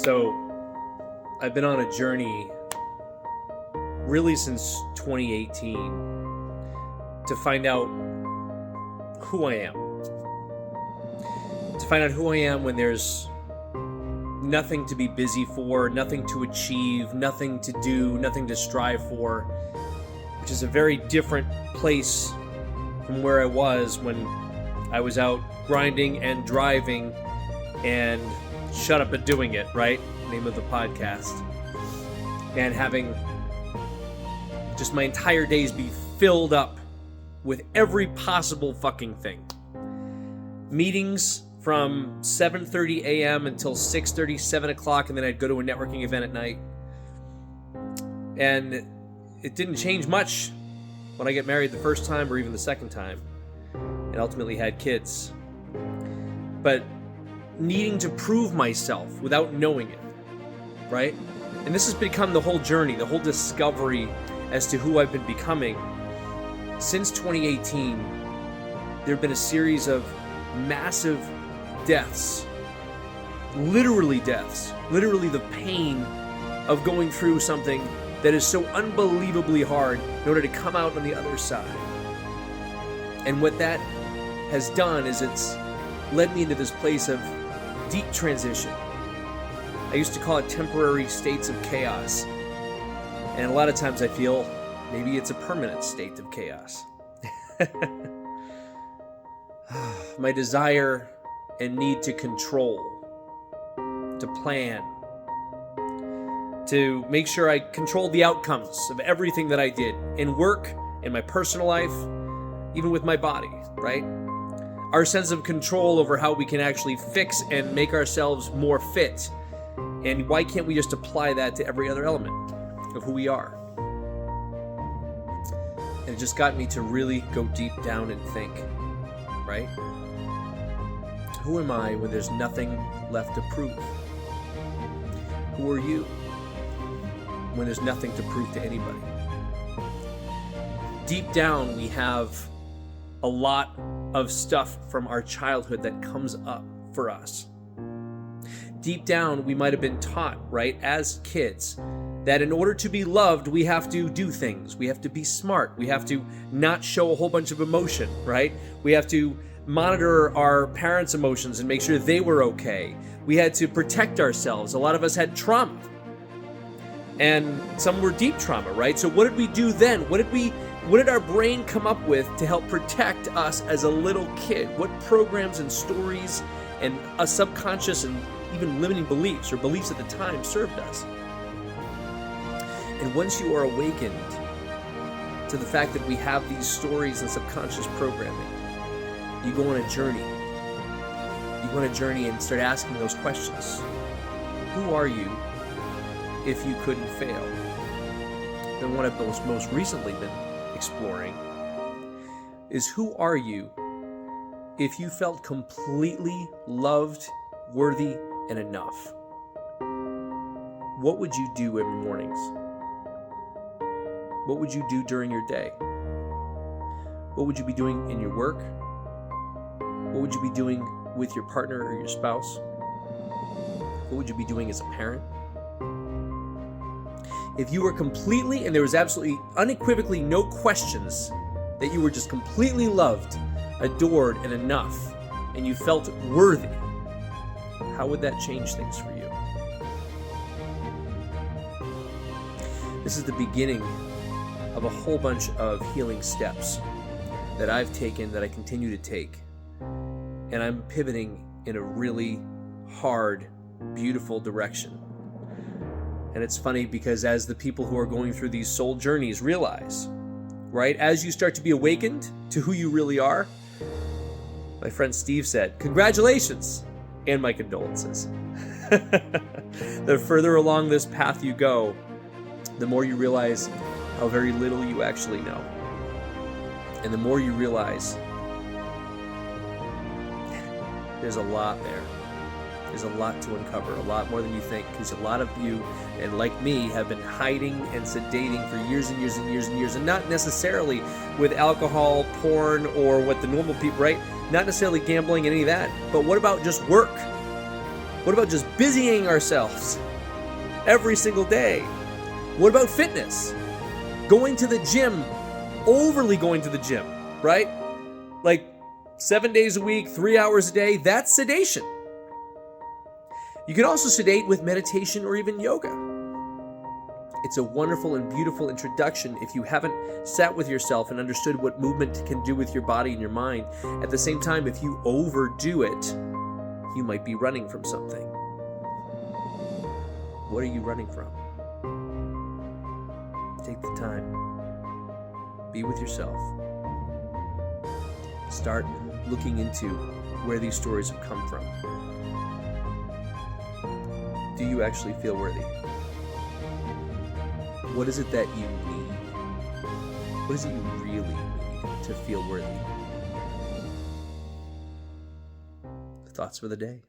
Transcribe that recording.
So I've been on a journey really since 2018 to find out who I am. To find out who I am when there's nothing to be busy for, nothing to achieve, nothing to do, nothing to strive for, which is a very different place from where I was when I was out grinding and driving and shut up and doing it, right? Name of the podcast. And having just my entire days be filled up with every possible fucking thing. Meetings from 7:30 a.m. until 6:30, 7 o'clock, and then I'd go to a networking event at night. And it didn't change much when I get married the first time or even the second time, and ultimately had kids. But needing to prove myself without knowing it, right? And this has become the whole journey, the whole discovery as to who I've been becoming. Since 2018, there have been a series of massive deaths, literally the pain of going through something that is so unbelievably hard in order to come out on the other side. And what that has done is it's led me into this place of deep transition. I used to call it temporary states of chaos. And a lot of times I feel maybe it's a permanent state of chaos. My desire and need to control, to plan, to make sure I controlled the outcomes of everything that I did in work, in my personal life, even with my body, right? Our sense of control over how we can actually fix and make ourselves more fit. And why can't we just apply that to every other element of who we are? And it just got me to really go deep down and think, right? Who am I when there's nothing left to prove? Who are you when there's nothing to prove to anybody? Deep down, we have a lot of stuff from our childhood that comes up for us. Deep down, we might have been taught, right, as kids, that in order to be loved, we have to do things. We have to be smart. We have to not show a whole bunch of emotion, right? We have to monitor our parents' emotions and make sure they were okay. We had to protect ourselves. A lot of us had trauma. And some were deep trauma, right? So what did we do then? What did our brain come up with to help protect us as a little kid? What programs and stories and a subconscious and even limiting beliefs or beliefs at the time served us? And once you are awakened to the fact that we have these stories and subconscious programming, you go on a journey. You go on a journey and start asking those questions. Who are you if you couldn't fail? Then what I've most recently been exploring is, who are you if you felt completely loved, worthy, and enough? What would you do every mornings? What would you do during your day? What would you be doing in your work? What would you be doing with your partner or your spouse? What would you be doing as a parent? If you were completely, and there was absolutely unequivocally no questions, that you were just completely loved, adored, and enough, and you felt worthy, how would that change things for you? This is the beginning of a whole bunch of healing steps that I've taken, that I continue to take. And I'm pivoting in a really hard, beautiful direction. And it's funny because as the people who are going through these soul journeys realize, right, as you start to be awakened to who you really are, my friend Steve said, "Congratulations and my condolences." The further along this path you go, the more you realize how very little you actually know. And the more you realize there's a lot there. There's a lot to uncover, a lot more than you think, because a lot of you, and like me, have been hiding and sedating for years and years and years and years, and not necessarily with alcohol, porn, or what the normal people, right? Not necessarily gambling, any of that, but what about just work? What about just busying ourselves every single day? What about fitness? Going to the gym, overly going to the gym, right? Like 7 days a week, 3 hours a day, that's sedation. You can also sedate with meditation or even yoga. It's a wonderful and beautiful introduction if you haven't sat with yourself and understood what movement can do with your body and your mind. At the same time, if you overdo it, you might be running from something. What are you running from? Take the time. Be with yourself. Start looking into where these stories have come from. Do you actually feel worthy? What is it that you need? What is it you really need to feel worthy? Thoughts for the day.